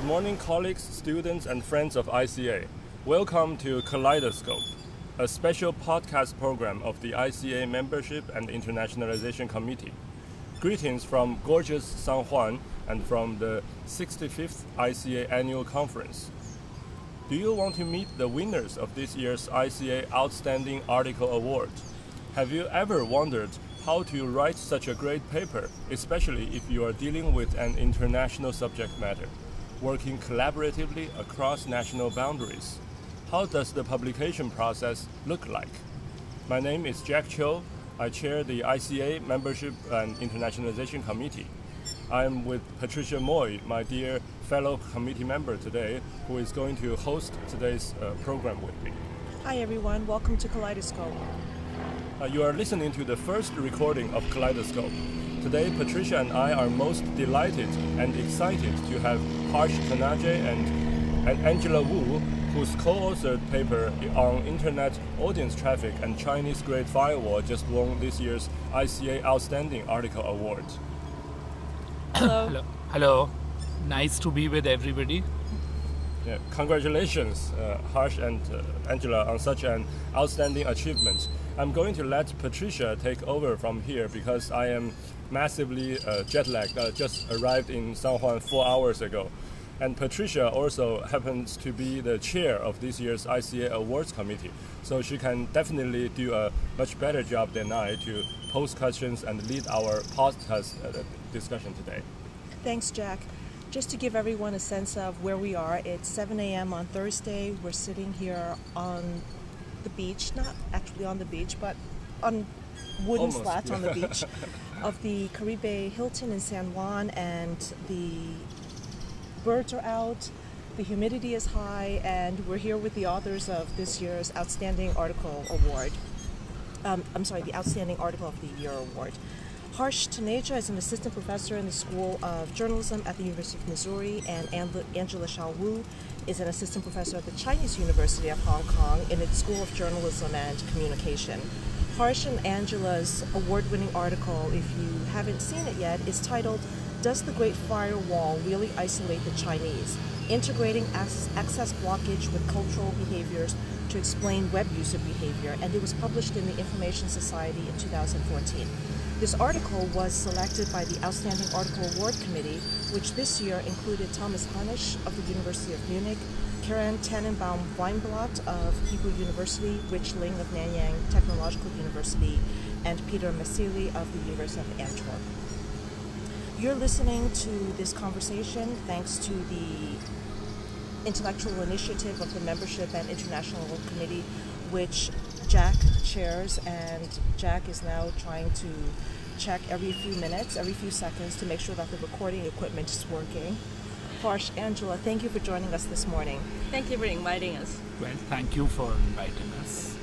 morning, colleagues, students, and friends of ICA. Welcome to Kaleidoscope, a special podcast program of the ICA Membership and Internationalization Committee. Greetings from gorgeous San Juan and from the 65th ICA Annual Conference. Do you want to meet the winners of this year's ICA Outstanding Article Award? Have you ever wondered how to write such a great paper, especially if you are dealing with an international subject matter, working collaboratively across national boundaries? How does the publication process look like? My name is Jack Cho. I chair the ICA Membership and Internationalization Committee. I'm with Patricia Moy, my dear fellow committee member today, who is going to host today's program with me. Hi everyone, welcome to Kaleidoscope. You are listening to the first recording of Kaleidoscope. Today, Patricia and I are most delighted and excited to have Harsh Teneja and Angela Wu, whose co-authored paper on Internet audience traffic and Chinese Great Firewall just won this year's ICA Outstanding Article Award. Hello. Hello. Nice to be with everybody. Yeah, congratulations, Harsh and Angela, on such an outstanding achievement. I'm going to let Patricia take over from here because I am massively jet-lagged. I just arrived in San Juan 4 hours ago. And Patricia also happens to be the chair of this year's ICA Awards Committee. So she can definitely do a much better job than I to pose questions and lead our podcast discussion today. Thanks, Jack. Just to give everyone a sense of where we are, it's 7 a.m. on Thursday. We're sitting here on the beach, not actually on the beach, but on wooden slats on the beach of the Caribe Hilton in San Juan, and the birds are out, the humidity is high, and we're here with the authors of this year's Outstanding Article Award. The Outstanding Article of the Year Award. Harsh Teneja is an assistant professor in the School of Journalism at the University of Missouri, and Angela Wu is an assistant professor at the Chinese University of Hong Kong in its School of Journalism and Communication. Harsh and Angela's award-winning article, if you haven't seen it yet, is titled, "Does the Great Firewall Really Isolate the Chinese? Integrating Access Blockage with Cultural Behaviors to Explain Web User Behavior," and it was published in the Information Society in 2014. This article was selected by the Outstanding Article Award Committee, which this year included Thomas Hanisch of the University of Munich, Karen Tannenbaum-Weinblatt of Hebrew University, Rich Ling of Nanyang Technological University, and Peter Masili of the University of Antwerp. You're listening to this conversation thanks to the intellectual initiative of the Membership and International Committee, which Jack chairs, and Jack is now trying to check every few minutes, every few seconds to make sure that the recording equipment is working. Harsh, Angela, thank you for joining us this morning. Thank you for inviting us. Well, thank you for inviting us.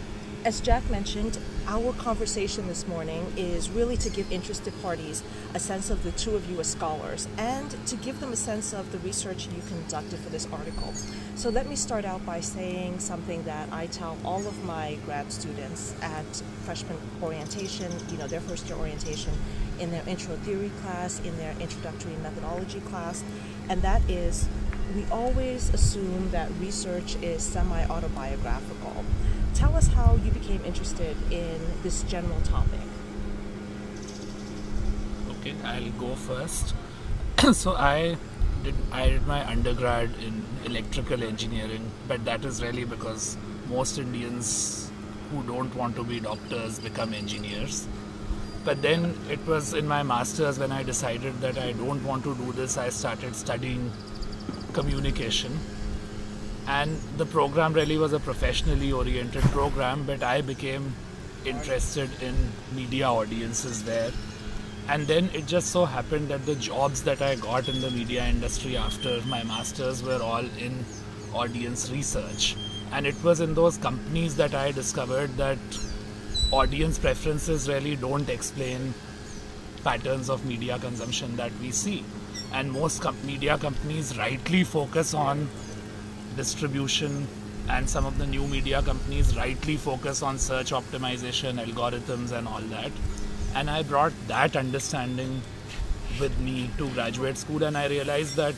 As Jack mentioned, our conversation this morning is really to give interested parties a sense of the two of you as scholars and to give them a sense of the research you conducted for this article. So let me start out by saying something that I tell all of my grad students at freshman orientation, their first year orientation, in their intro theory class, in their introductory methodology class, and that is, we always assume that research is semi-autobiographical. Tell us how you became interested in this general topic. Okay, I'll go first. So I did my undergrad in electrical engineering, but that is really because most Indians who don't want to be doctors become engineers. But then it was in my master's when I decided that I don't want to do this. I started studying communication. And the program really was a professionally oriented program, but I became interested in media audiences there. And then it just so happened that the jobs that I got in the media industry after my master's were all in audience research. And it was in those companies that I discovered that audience preferences really don't explain patterns of media consumption that we see. And most media companies rightly focus on distribution, and some of the new media companies rightly focus on search optimization, algorithms and all that. And I brought that understanding with me to graduate school, and I realized that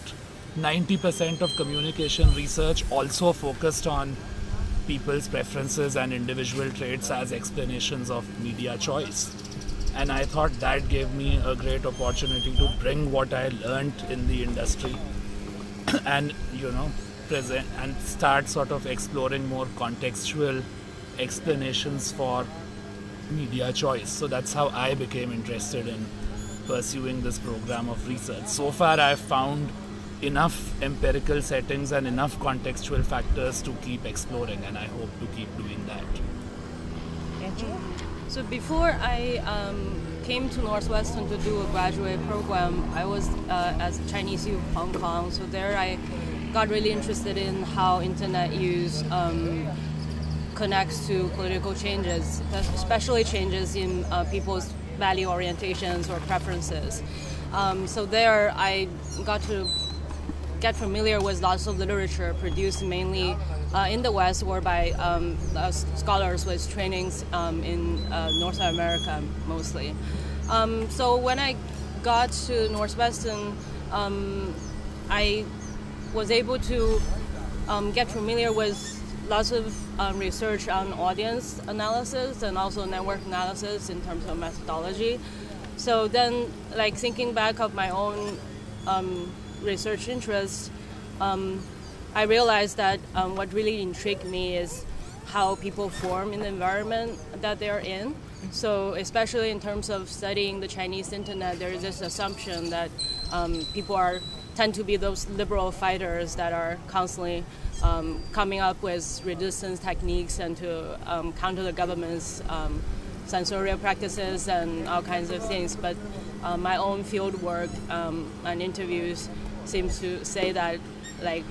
90% of communication research also focused on people's preferences and individual traits as explanations of media choice. And I thought that gave me a great opportunity to bring what I learned in the industry and, present and start sort of exploring more contextual explanations for media choice. So that's how I became interested in pursuing this program of research. So far I've found enough empirical settings and enough contextual factors to keep exploring, and I hope to keep doing that. Angela? So before I came to Northwestern to do a graduate program, I was at Chinese U of Hong Kong. So there I got really interested in how internet use connects to political changes, especially changes in people's value orientations or preferences. So there I got to get familiar with lots of literature produced mainly in the West or by scholars with trainings in North America mostly. So when I got to Northwestern, I was able to get familiar with lots of research on audience analysis and also network analysis in terms of methodology. So then, like thinking back of my own research interests, I realized that what really intrigued me is how people form in the environment that they're in. So especially in terms of studying the Chinese internet, there is this assumption that people tend to be those liberal fighters that are constantly coming up with resistance techniques and to counter the government's censorial practices and all kinds of things. But my own field work and interviews seems to say that like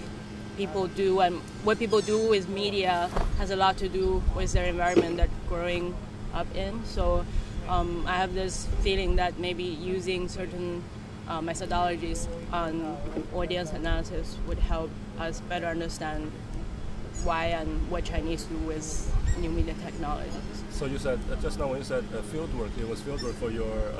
people do, and what people do with media has a lot to do with their environment that growing up in. So I have this feeling that maybe using certain methodologies on audience analysis would help us better understand why and what Chinese do with new media technologies. So you said, just now when you said field work, it was field work for your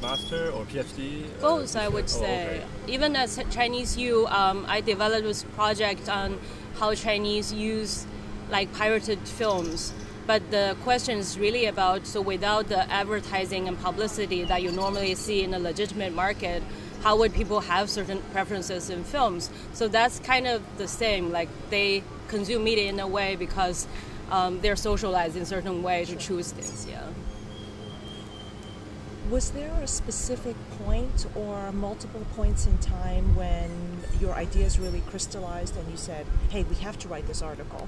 master or PhD? Both, I would say. Okay. Even as Chinese U, I developed this project on how Chinese use like pirated films. But the question is really about, so without the advertising and publicity that you normally see in a legitimate market, how would people have certain preferences in films? So that's kind of the same, like they consume media in a way because they're socialized in a certain way to choose things, yeah. Was there a specific point or multiple points in time when your ideas really crystallized and you said, hey, we have to write this article?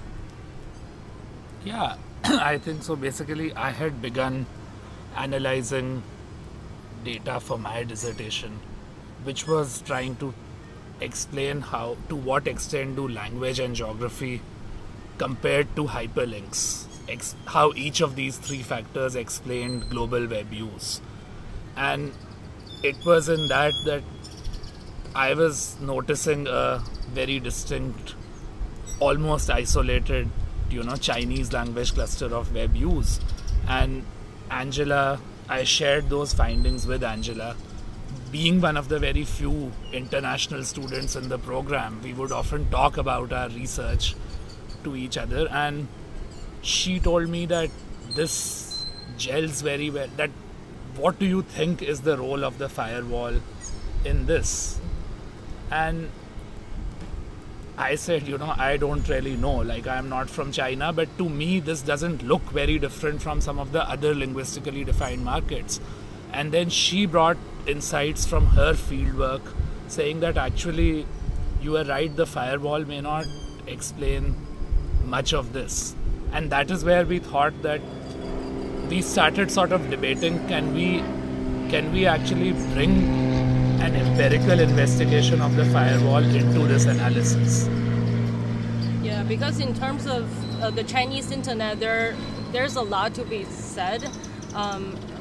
Yeah, I think so. Basically, I had begun analyzing data for my dissertation, which was trying to explain to what extent do language and geography compared to hyperlinks, how each of these three factors explained global web use. And it was in that I was noticing a very distinct, almost isolated, Chinese language cluster of web use. And I shared those findings with Angela. Being one of the very few international students in the program, we would often talk about our research to each other, and she told me that this gels very well. That what do you think is the role of the firewall in this? And I said, I don't really know. Like, I'm not from China, but to me, this doesn't look very different from some of the other linguistically defined markets. And then she brought insights from her fieldwork, saying that actually, you are right, the firewall may not explain much of this. And that is where we thought that we started sort of debating, can we actually bring an empirical investigation of the firewall into this analysis? Yeah, because in terms of the Chinese internet, there's a lot to be said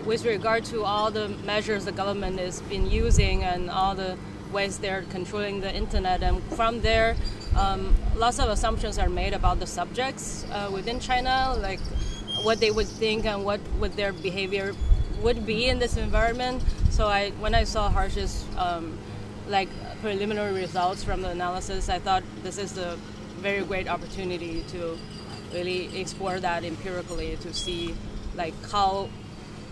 with regard to all the measures the government has been using and all the ways they're controlling the internet. And from there, lots of assumptions are made about the subjects within China, like what they would think and what would their behavior would be in this environment. So when I saw Harsh's like preliminary results from the analysis, I thought this is a very great opportunity to really explore that empirically, to see like how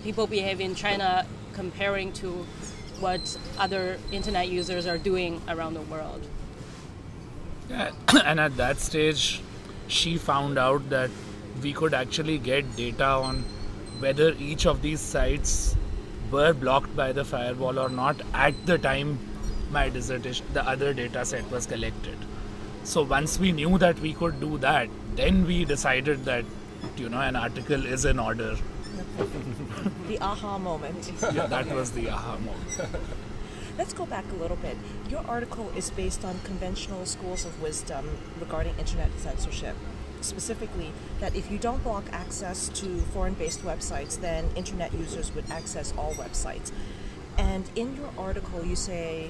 people behave in China comparing to what other internet users are doing around the world. Yeah, and at that stage, she found out that we could actually get data on whether each of these sites were blocked by the firewall or not at the time my dissertation, the other data set was collected. So once we knew that we could do that, then we decided that, you know, an article is in order. The aha moment. Yeah, that was the aha moment. Let's go back a little bit. Your article is based on conventional schools of wisdom regarding internet censorship. Specifically, that if you don't block access to foreign-based websites, then internet users would access all websites. And in your article, you say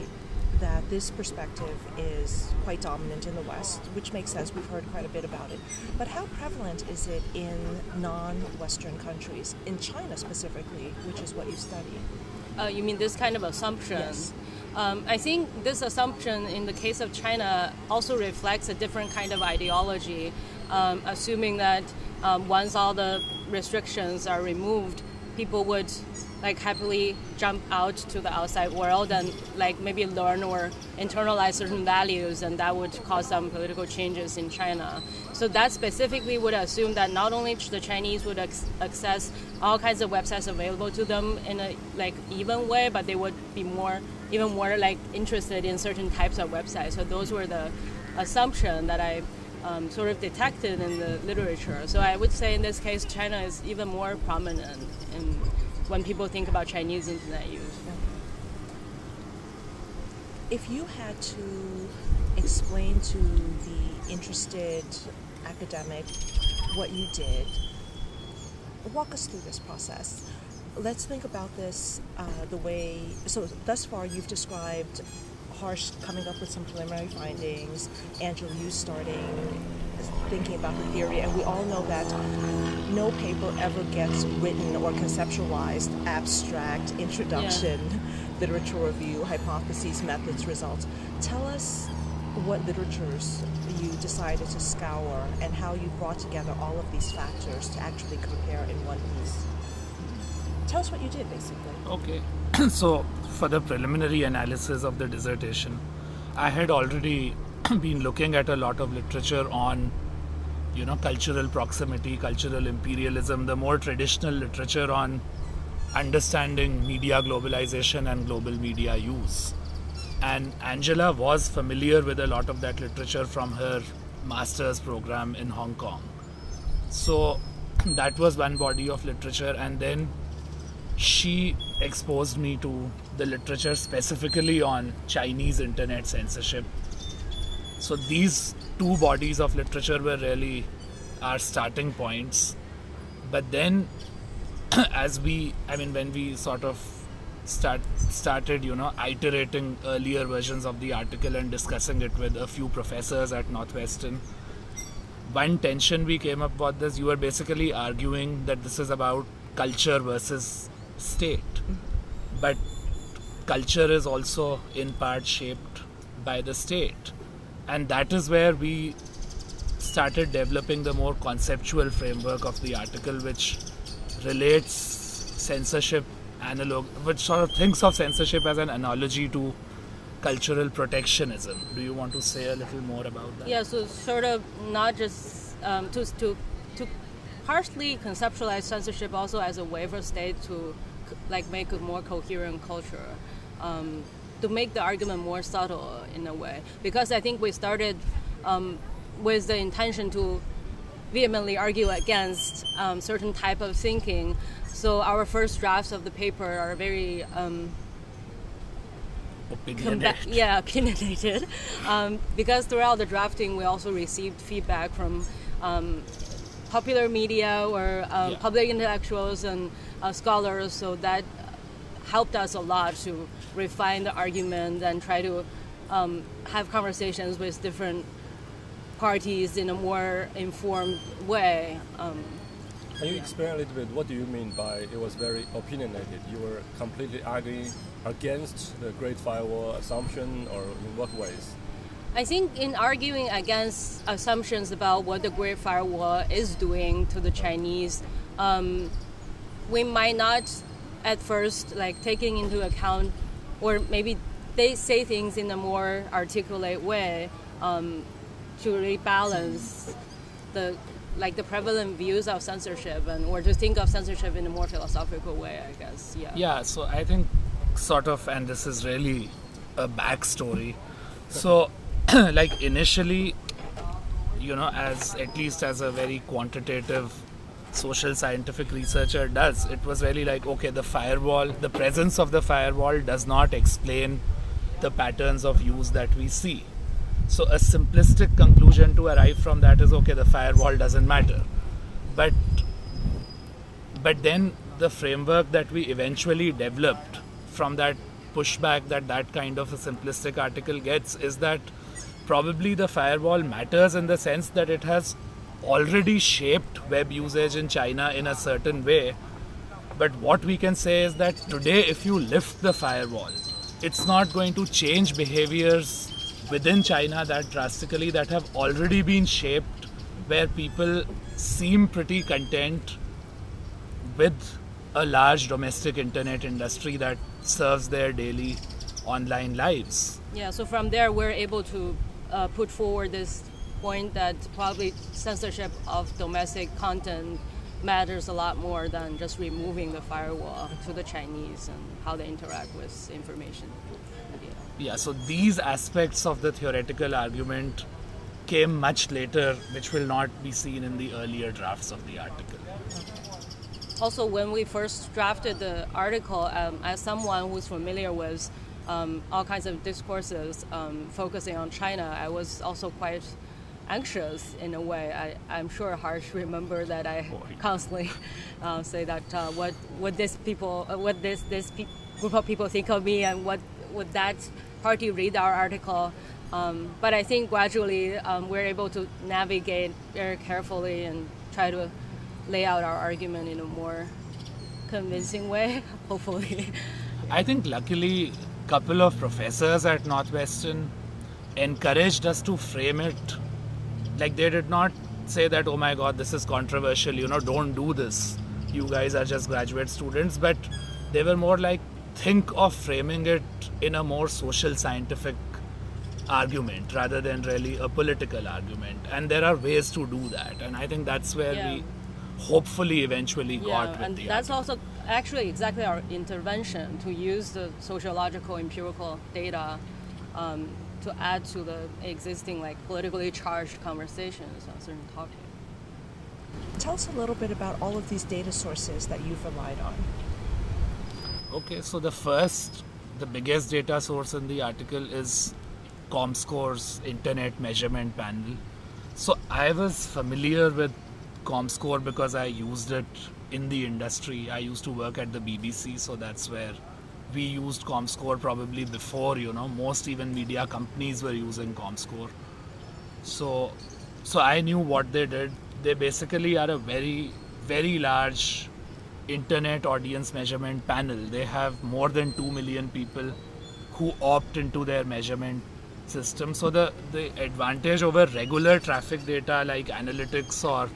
that this perspective is quite dominant in the West, which makes sense. We've heard quite a bit about it. But how prevalent is it in non-Western countries, in China specifically, which is what you study? You mean this kind of assumption? Yes. I think this assumption in the case of China also reflects a different kind of ideology, assuming that once all the restrictions are removed, people would like happily jump out to the outside world and like maybe learn or internalize certain values, and that would cause some political changes in China. So that specifically would assume that not only the Chinese would access all kinds of websites available to them in a like even way, but they would be even more like interested in certain types of websites. So those were the assumption that I sort of detected in the literature. So I would say in this case, China is even more prominent when people think about Chinese internet use. If you had to explain to the interested academic what you did, walk us through this process. Let's think about this the way, so thus far you've described Harsh coming up with some preliminary findings, Angela, you starting thinking about the theory, and we all know that no paper ever gets written or conceptualized abstract introduction, literature review, hypotheses, methods, results. Tell us what literatures you decided to scour and how you brought together all of these factors to actually compare in one piece. Tell us what you did, basically. Okay. So, for the preliminary analysis of the dissertation, I had already been looking at a lot of literature on, you know, cultural proximity, cultural imperialism, the more traditional literature on understanding media globalization and global media use. And Angela was familiar with a lot of that literature from her master's program in Hong Kong. So that was one body of literature, and then she exposed me to the literature specifically on Chinese internet censorship. So these two bodies of literature were really our starting points. But then when we sort of started, you know, iterating earlier versions of the article and discussing it with a few professors at Northwestern, one tension we came up with is you were basically arguing that this is about culture versus state. But culture is also in part shaped by the state. And that is where we started developing the more conceptual framework of the article, which relates censorship which sort of thinks of censorship as an analogy to cultural protectionism. Do you want to say a little more about that? Yeah, so sort of not just to partially conceptualize censorship also as a way for state to like make a more coherent culture, to make the argument more subtle in a way. Because I think we started with the intention to vehemently argue against certain type of thinking. So our first drafts of the paper are very opinionated. Because throughout the drafting, we also received feedback from popular media or public intellectuals and scholars. So that helped us a lot to refine the argument and try to have conversations with different parties in a more informed way. Can you explain a little bit what do you mean by it was very opinionated? You were completely arguing against the Great Firewall assumption, or in what ways? I think in arguing against assumptions about what the Great Firewall is doing to the Chinese, we might not at first like taking into account, or maybe they say things in a more articulate way to rebalance the prevalent views of censorship, or to think of censorship in a more philosophical way, I guess. Yeah, so I think sort of, and this is really a backstory. So like initially, as at least as a very quantitative social scientific researcher does, it was really like, okay, the presence of the firewall does not explain the patterns of use that we see. So a simplistic conclusion to arrive from that is, okay, the firewall doesn't matter. But then the framework that we eventually developed from that pushback that kind of a simplistic article gets is that probably the firewall matters in the sense that it has already shaped web usage in China in a certain way. But what we can say is that today, if you lift the firewall, it's not going to change behaviors within China that drastically, that have already been shaped, where people seem pretty content with a large domestic internet industry that serves their daily online lives. Yeah, so from there we're able to put forward this point that probably censorship of domestic content matters a lot more than just removing the firewall to the Chinese and how they interact with information. Yeah, so these aspects of the theoretical argument came much later, which will not be seen in the earlier drafts of the article. Also, when we first drafted the article, as someone who's familiar with all kinds of discourses focusing on China, I was also quite anxious in a way. I'm sure Harsh remember that I constantly say that what this group of people think of me, and what would that party read our article. But I think gradually we're able to navigate very carefully and try to lay out our argument in a more convincing way, hopefully. I think luckily a couple of professors at Northwestern encouraged us to frame it. Like, they did not say that, oh my god, this is controversial, don't do this, you guys are just graduate students, but they were more like, think of framing it in a more social scientific argument rather than really a political argument, and there are ways to do that, and I think that's where we hopefully eventually got with and the that's argument. also actually exactly our intervention, to use the sociological empirical data to add to the existing politically charged conversations on certain topics. Tell us a little bit about all of these data sources that you've relied on. Okay, so the biggest data source in the article is ComScore's Internet Measurement Panel. So I was familiar with ComScore because I used it in the industry. I used to work at the BBC, so that's where we used ComScore probably before, most even media companies were using ComScore. So I knew what they did. They basically are a very, very large internet audience measurement panel. They have more than 2 million people who opt into their measurement system. So the advantage over regular traffic data like analytics or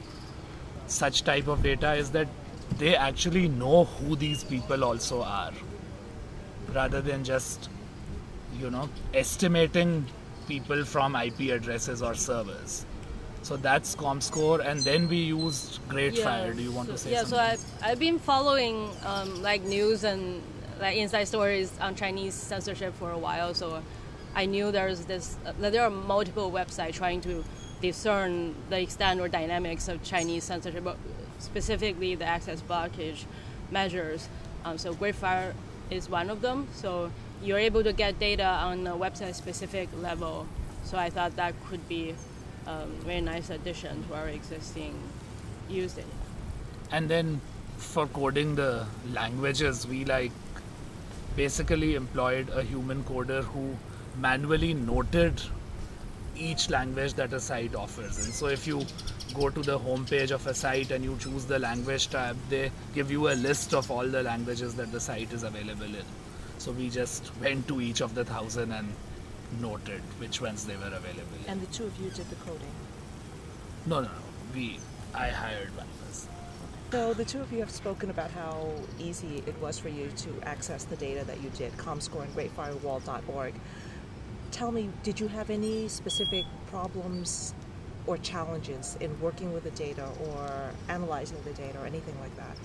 such type of data is that they actually know who these people also are, rather than just estimating people from IP addresses or servers. So that's ComScore, and then we used GreatFire. Do you want to say something? Yeah, so I've been following news and inside stories on Chinese censorship for a while. So I knew there are multiple websites trying to discern the extent or dynamics of Chinese censorship, but specifically the access blockage measures. So GreatFire is one of them. So you're able to get data on a website-specific level. So I thought that could be a very nice addition to our existing usage. And then for coding the languages, we basically employed a human coder who manually noted each language that a site offers. And so if you go to the home page of a site and you choose the language tab, they give you a list of all the languages that the site is available in. So we just went to each of the 1,000 and noted which ones they were available in. And the two of you did the coding. No. I hired one person. So the two of you have spoken about how easy it was for you to access the data that you did, ComScore and GreatFirewall.org. Tell me, did you have any specific problems or challenges in working with the data or analyzing the data or anything like that?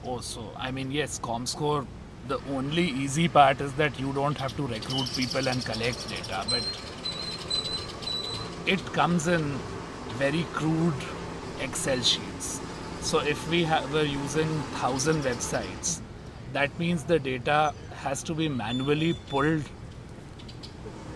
Also, yes, ComScore, the only easy part is that you don't have to recruit people and collect data, but it comes in very crude Excel sheets. So if we were using 1,000 websites, that means the data has to be manually pulled,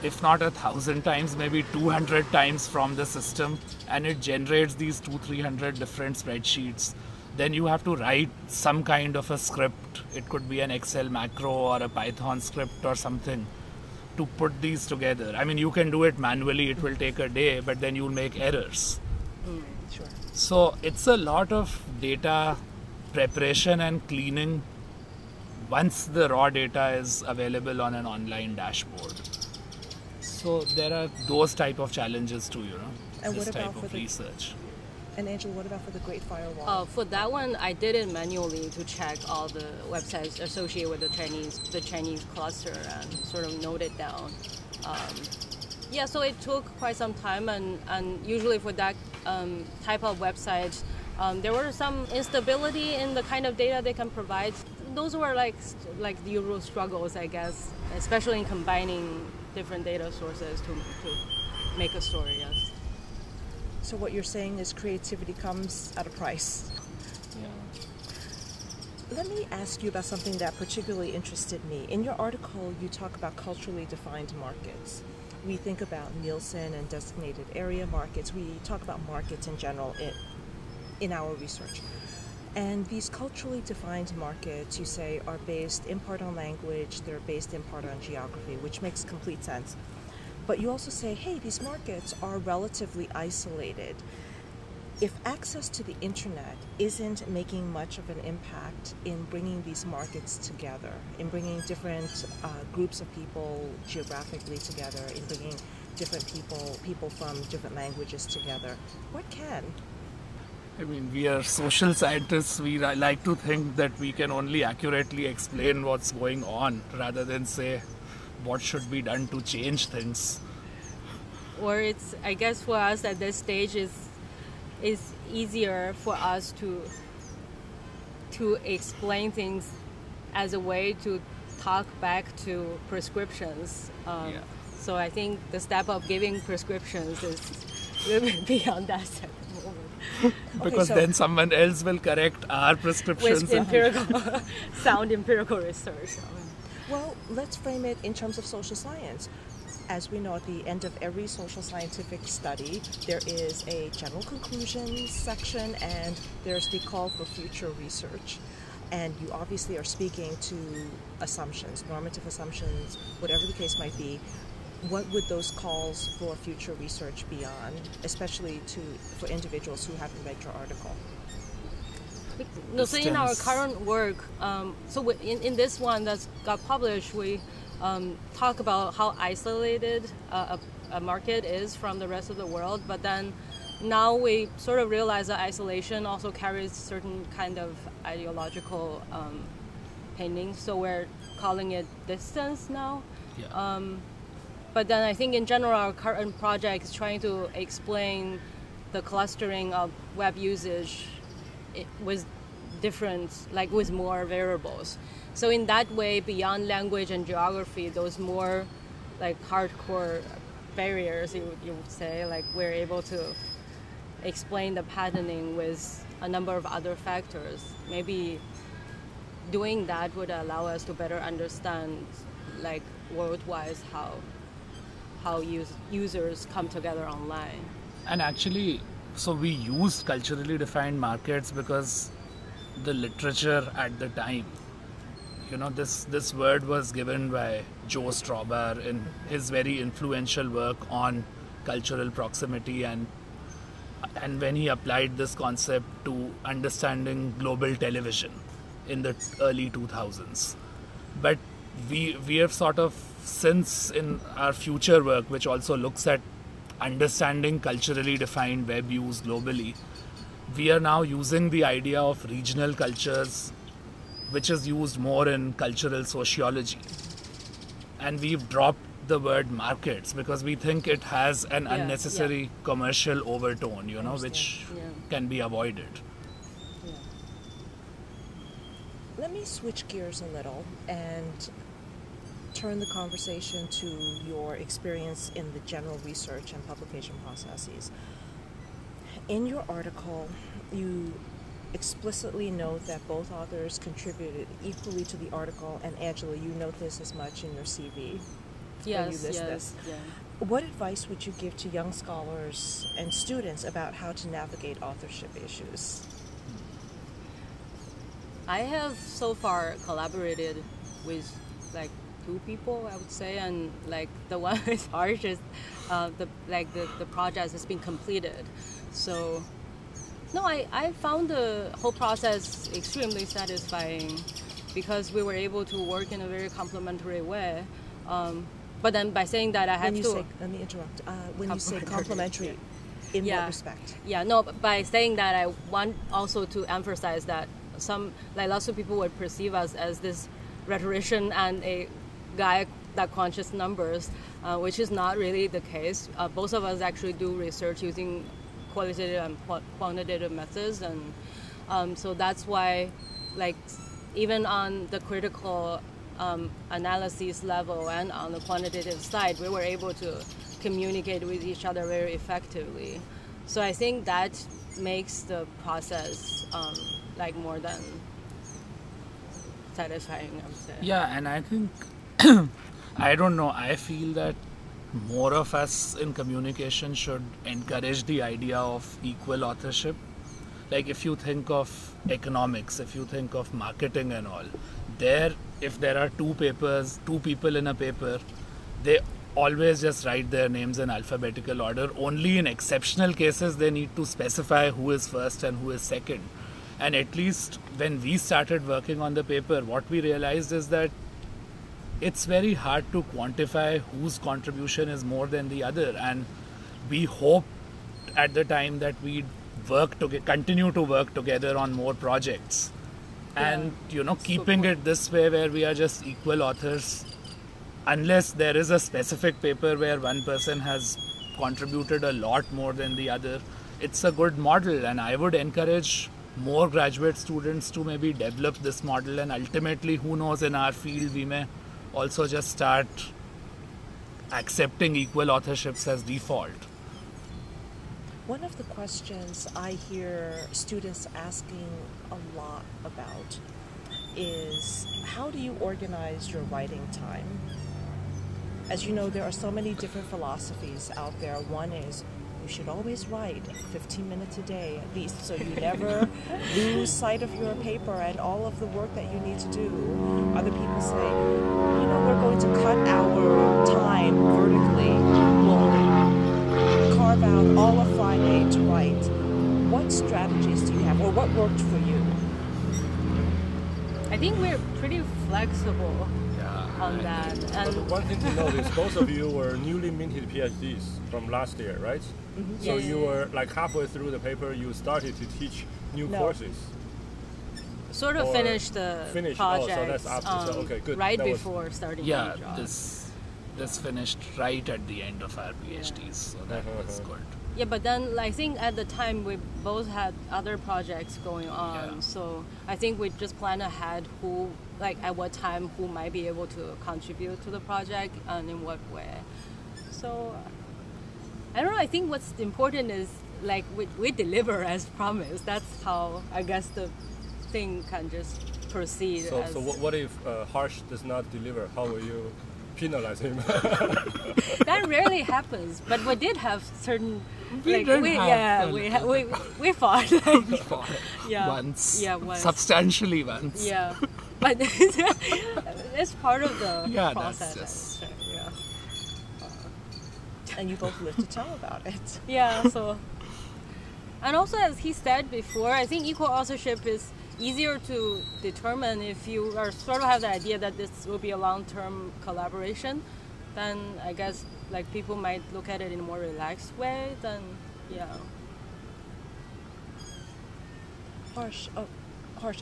if not 1,000 times, maybe 200 times from the system, and it generates these 200-300 different spreadsheets. Then you have to write some kind of a script. It could be an Excel macro or a Python script or something to put these together. You can do it manually, it will take a day, but then you'll make errors. Sure. So it's a lot of data preparation and cleaning once the raw data is available on an online dashboard. So there are those type of challenges too, And this what about type for of the research. And Angela, what about for the Great Firewall? For that one, I did it manually to check all the websites associated with the Chinese cluster and sort of note it down. So it took quite some time, and usually for that type of website, there were some instability in the kind of data they can provide. Those were like the usual struggles, I guess, especially in combining different data sources to make a story. Yes. So what you're saying is creativity comes at a price. Yeah. Let me ask you about something that particularly interested me. In your article, you talk about culturally defined markets. We think about Nielsen and designated area markets. We talk about markets in general in our research. And these culturally defined markets, you say, are based in part on language, they're based in part on geography, which makes complete sense. But you also say, hey, these markets are relatively isolated. If access to the internet isn't making much of an impact in bringing these markets together, in bringing different groups of people geographically together, in bringing different people from different languages together, what can? We are social scientists. We like to think that we can only accurately explain what's going on rather than say what should be done to change things. Or it's, I guess for us at this stage is easier for us to explain things as a way to talk back to prescriptions. So I think the step of giving prescriptions is a little bit beyond that step at the moment. Because then someone else will correct our prescriptions. With sound empirical research. Well, let's frame it in terms of social science. As we know, at the end of every social scientific study, there is a general conclusion section and there's the call for future research. And you obviously are speaking to assumptions, normative assumptions, whatever the case might be. What would those calls for future research be on, especially for individuals who haven't read your article? No, so in our current work, in this one that got published, we talk about how isolated a market is from the rest of the world, but then now we sort of realize that isolation also carries certain kind of ideological painting, so we're calling it distance now. Yeah. But then I think in general our current project is trying to explain the clustering of web usage with with more variables. So in that way, beyond language and geography, those more hardcore barriers, you would say, we're able to explain the patterning with a number of other factors. Maybe doing that would allow us to better understand, worldwide, how users come together online. And actually, so we used culturally defined markets because the literature at the time, this word was given by Joe Strawber in his very influential work on cultural proximity, and and when he applied this concept to understanding global television in the early 2000s. But we have sort of, since in our future work, which also looks at understanding culturally defined web use globally, we are now using the idea of regional cultures, which is used more in cultural sociology. And we've dropped the word markets because we think it has an unnecessary commercial overtone, which can be avoided. Yeah. Let me switch gears a little and turn the conversation to your experience in the general research and publication processes. In your article, you explicitly note that both authors contributed equally to the article, and Angela, you note this as much in your CV. Yes, you list yes. this. Yeah. What advice would you give to young scholars and students about how to navigate authorship issues? I have so far collaborated with like 2 people, I would say, and like the one with Harsh is the project has been completed. So no, I found the whole process extremely satisfying because we were able to work in a very complementary way. But then by saying that, I have to... let me interrupt. When you say complementary, in what respect? Yeah, no, by saying that, I want also to emphasize that lots of people would perceive us as this rhetorician and a guy that crunches numbers, which is not really the case. Both of us actually do research using qualitative and quantitative methods, and so that's why, like, even on the critical analysis level and on the quantitative side, we were able to communicate with each other very effectively. So I think that makes the process more than satisfying, I would say. Yeah, and I think, I don't know, I feel that more of us in communication should encourage the idea of equal authorship. Like if you think of economics, if you think of marketing and all, if there are 2 people in a paper, they always just write their names in alphabetical order. Only in exceptional cases they need to specify who is first and who is second. And at least when we started working on the paper, what we realized is that it's very hard to quantify whose contribution is more than the other. And we hoped at the time that we'd continue to work together on more projects. And, keeping it this way where we are just equal authors, unless there is a specific paper where one person has contributed a lot more than the other, it's a good model. And I would encourage more graduate students to maybe develop this model, and ultimately, who knows, in our field we may also just start accepting equal authorships as default. One of the questions I hear students asking a lot about is, how do you organize your writing time? As you know, there are so many different philosophies out there. One is, you should always write 15 minutes a day at least, so you never lose sight of your paper and all of the work that you need to do. Other people say, we're going to cut our time vertically. We'll carve out all of Friday to write. What strategies do you have, or what worked for you? I think we're pretty flexible on that. But one thing to note is both of you were newly minted PhDs from last year, right? Mm-hmm. So you were like halfway through the paper, you started to teach new courses. Sort of finished the project. Oh, so that's after. So, okay, good. Right before starting my job. This finished right at the end of our PhDs, so that was good. Yeah, but then I think at the time we both had other projects going on, so I think we just planned ahead at what time who might be able to contribute to the project and in what way. So I don't know, I think what's important is we deliver as promised. That's how I guess the thing can just proceed. So what if Harsh does not deliver? How will you penalize him? That rarely happens, but we did have certain. We fought. We fought once. Yeah, once. Substantially once. Yeah, but it's part of the process. That's just... And you both live to tell about it. Yeah, so. And also, as he said before, I think equal authorship is easier to determine if you are sort of have the idea that this will be a long-term collaboration. Then I guess like people might look at it in a more relaxed way. Then Harsh,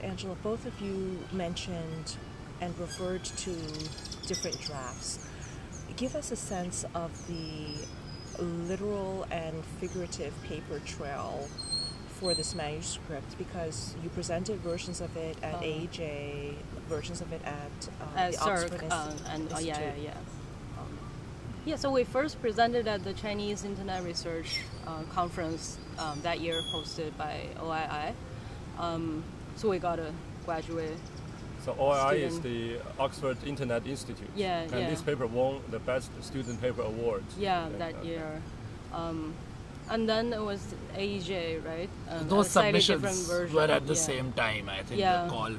Angela, both of you mentioned and referred to different drafts. Give us a sense of the literal and figurative paper trail for this manuscript, because you presented versions of it at AJ, versions of it at the Oxford Institute. So we first presented at the Chinese Internet Research Conference that year, hosted by OII. So we got a graduate. So OII is student. the Oxford Internet Institute. And this paper won the Best Student Paper Award. That year. And then it was AEJ, right? Those submissions version, were at the same time, I think, the call.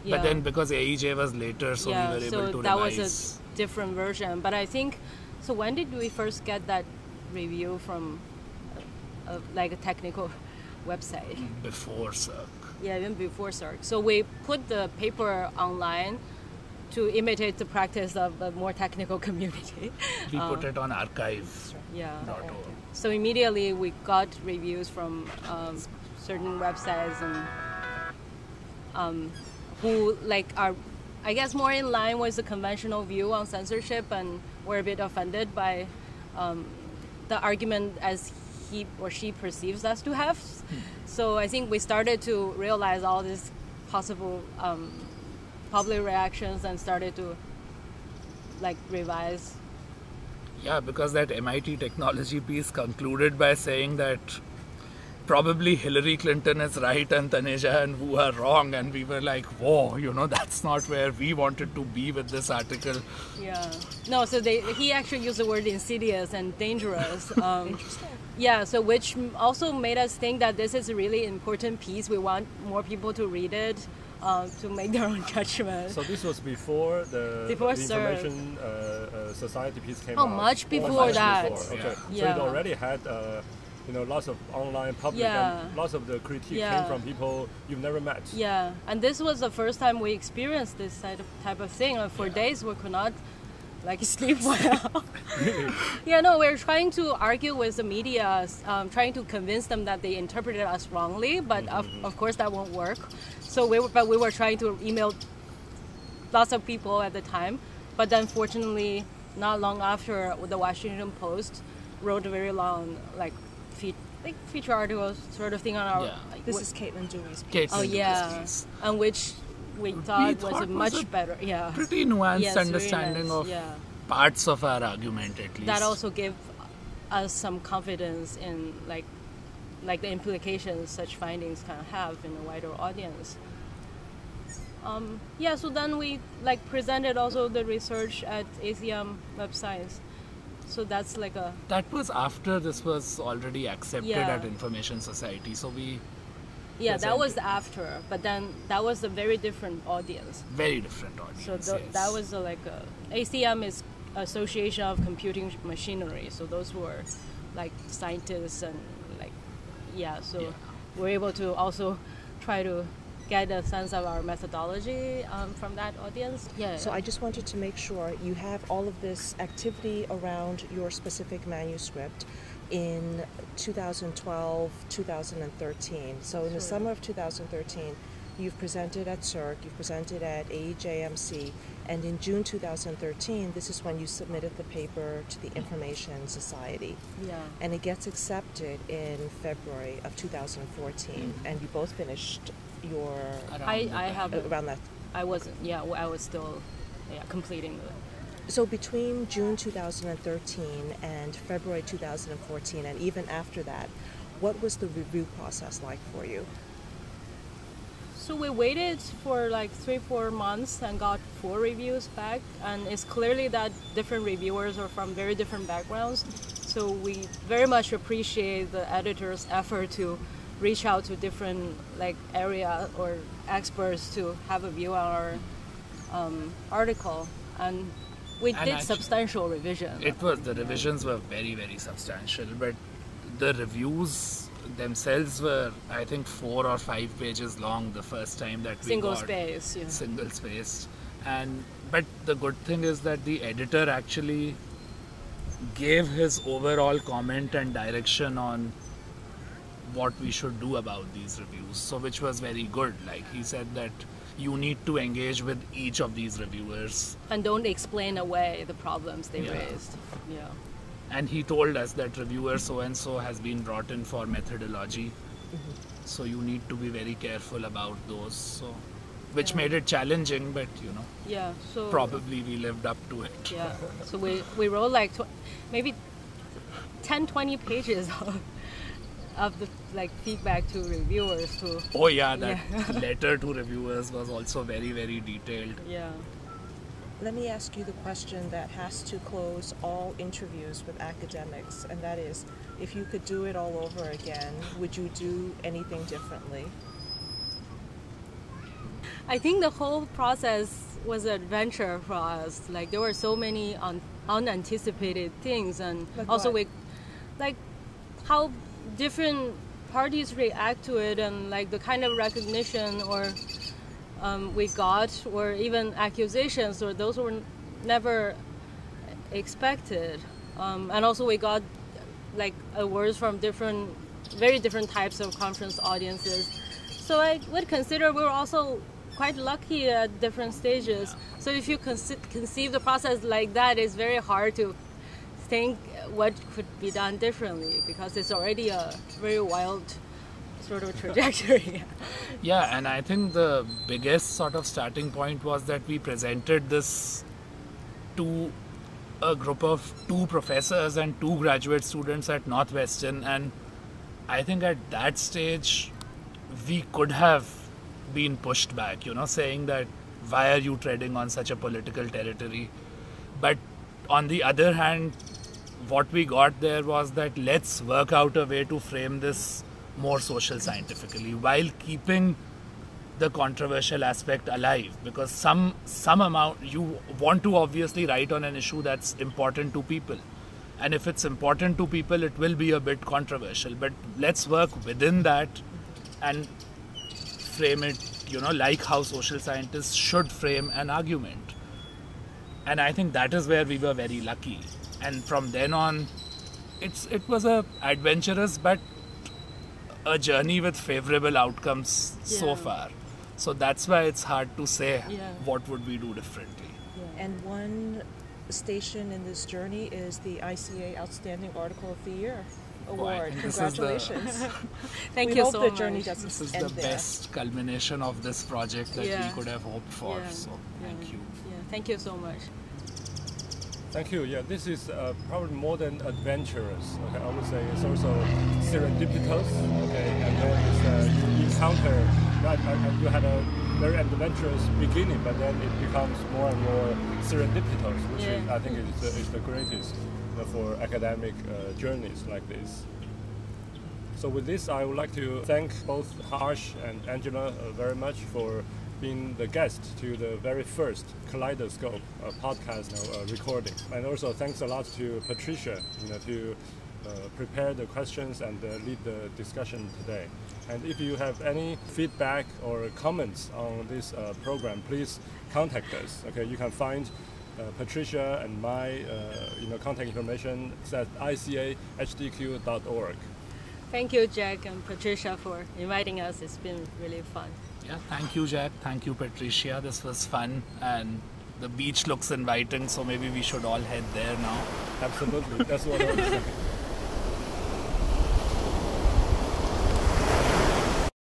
But then because AEJ was later, so we were able to that revise. Was a different version. But I think, so when did we first get that review from like a technical website? Before CERC. Yeah, even before CERC. So we put the paper online to imitate the practice of a more technical community. We put it on archive. So immediately we got reviews from certain websites and who like are, I guess, more in line with the conventional view on censorship, and were a bit offended by the argument as he or she perceives us to have. So I think we started to realize all these possible public reactions and started to like revise. Yeah, because that MIT technology piece concluded by saying that probably Hillary Clinton is right and Teneja and Wu are wrong, and we were like, whoa, that's not where we wanted to be with this article. No, so he actually used the word insidious and dangerous. Interesting. So which also made us think that this is a really important piece. We want more people to read it, to make their own judgment. So this was before the Information Society piece came out? Much before that. Okay. So it already had lots of online public, and lots of the critique came from people you've never met. And this was the first time we experienced this type of thing. For days we could not sleep well. We're trying to argue with the media, trying to convince them that they interpreted us wrongly, but of course that won't work. So we were trying to email lots of people at the time, but then fortunately, not long after, the Washington Post wrote a very long feature article sort of thing on our. This is Caitlin Dewey's piece. Piece. And which we thought was much better. Pretty nuanced understanding of parts of our argument, at least. That also gave us some confidence in the implications such findings can have in a wider audience. So then we presented also the research at ACM websites. So that's That was after this was already accepted at Information Society. So we. That was after, but then that was a very different audience. Very different audience. So that was ACM is Association of Computing Machinery. So those were scientists and we're able to also try to get a sense of our methodology from that audience. So I just wanted to make sure you have all of this activity around your specific manuscript in 2012, 2013. So in the summer of 2013, you've presented at CERC, you've presented at AEJMC, and in June 2013, this is when you submitted the paper to the Information Society. And it gets accepted in February of 2014, and you both finished your... around that. I wasn't, I was still completing the... So between June 2013 and February 2014, and even after that, what was the review process like for you? So we waited for 3-4 months and got 4 reviews back, and it's clearly that different reviewers are from very different backgrounds. So we very much appreciate the editor's effort to reach out to different area or experts to have a view on our article. And we did substantial revisions. The revisions were very, very substantial, but the reviews themselves were, I think, 4 or 5 pages long the first time that we Single got space, yeah. single spaced. But the good thing is that the editor actually gave his overall comment and direction on what we should do about these reviews, so which was very good. Like, he said that you need to engage with each of these reviewers And don't explain away the problems they Yeah. raised. Yeah. and he told us that reviewer so and so has been brought in for methodology, so you need to be very careful about those, so which Yeah. made it challenging, but Yeah. So probably we lived up to it. Yeah. So we wrote like maybe 10-20 pages of the like feedback to reviewers too. Oh yeah, that Yeah. letter to reviewers was also very, very detailed. Yeah. Let me ask you the question that has to close all interviews with academics, and that is, if you could do it all over again, would you do anything differently? I think the whole process was an adventure for us. Like, there were so many unanticipated things, and Like also what? like how different parties react to it, and like the kind of recognition or we got, or even accusations, or those were never expected. And also we got like awards from very different types of conference audiences. So I would consider we were also quite lucky at different stages. So if you conceive the process like that, it's very hard to think what could be done differently, because it's already a very wild sort of trajectory. Yeah, and I think the biggest sort of starting point was that we presented this to a group of 2 professors and 2 graduate students at Northwestern, and I think at that stage we could have been pushed back, saying that why are you treading on such a political territory? But on the other hand, what we got there was that let's work out a way to frame this more social scientifically while keeping the controversial aspect alive, because some amount you want to obviously write on an issue that's important to people, and if it's important to people it will be a bit controversial, but let's work within that and frame it like how social scientists should frame an argument. And I think that is where we were very lucky, and from then on it was a adventurous but a journey with favorable outcomes so Yeah. far. So that's why it's hard to say Yeah. what would we do differently. And one station in this journey is the ICA Outstanding Article of the Year Award. think this is the- Congratulations. Thank We you hope so the much. journey doesn't This is end the there. best culmination of this project that Yeah. we could have hoped for. Yeah. So Yeah. thank you. Yeah, thank you so much. Thank you. Yeah, this is probably more than adventurous. Okay, I would say it's also serendipitous. Okay, and then it's, you encounter that you had a very adventurous beginning, but then it becomes more and more serendipitous, which is, Yeah. I think is the greatest for academic journeys like this. So with this, I would like to thank both Harsh and Angela very much for being the guest to the very first Kaleidoscope podcast recording. And also thanks a lot to Patricia, to prepare the questions and lead the discussion today. And if you have any feedback or comments on this program, please contact us. Okay, you can find Patricia and my contact information at icahdq.org. Thank you, Jack and Patricia, for inviting us. It's been really fun. Yeah, thank you, Jack. Thank you, Patricia. This was fun, and the beach looks inviting, so maybe we should all head there now. Absolutely, that's what I was saying.